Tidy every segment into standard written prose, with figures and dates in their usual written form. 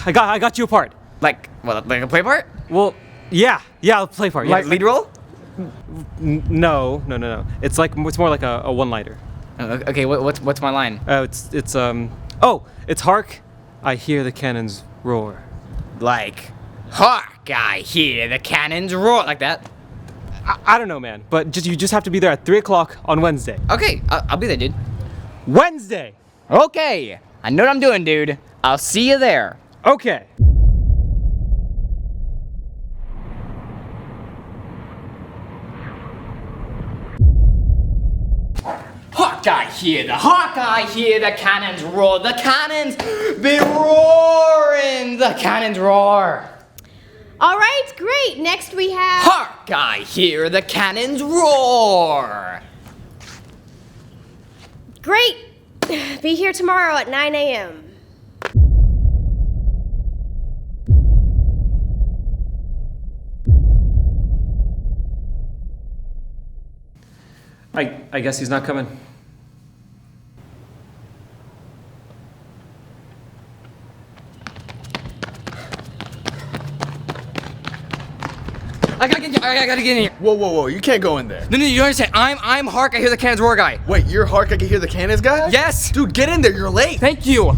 I got you a part. Like, what, like a play part? Well, yeah, a play part. Yeah, Like lead role? No. It's more like a one-liner. Okay, what's my line? It's Hark, I hear the cannons roar. Like, Hark, I hear the cannons roar, like that. I don't know, man, but you just have to be there at 3 o'clock on Wednesday. Okay, I'll be there, dude. Wednesday. Okay, I know what I'm doing, dude. I'll see you there. Okay. Hark, I hear the cannons roar. The cannons be roaring. The cannons roar. All right, great. Next we have... Hark, I hear the cannons roar. Great. Be here tomorrow at 9 a.m. I guess he's not coming. I gotta get in here. Whoa, you can't go in there. No, you don't understand. I'm Hark, I hear the cannons roar guy. Wait, you're Hark, I can hear the cannons guy? Yes. Dude, get in there, you're late. Thank you.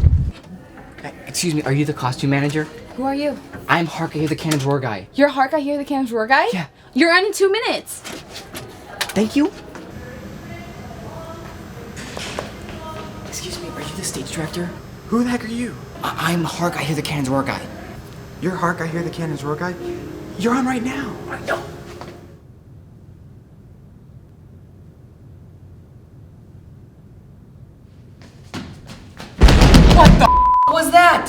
Excuse me, are you the costume manager? Who are you? I'm Hark, I hear the cannons roar guy. You're Hark, I hear the cannons roar guy? Yeah. You're on in 2 minutes. Thank you. Excuse me, are you the stage director? Who the heck are you? I'm Hark, I hear the cannons roar guy. You're Hark, I hear the cannons roar guy? You're on right now. I know. What the was that?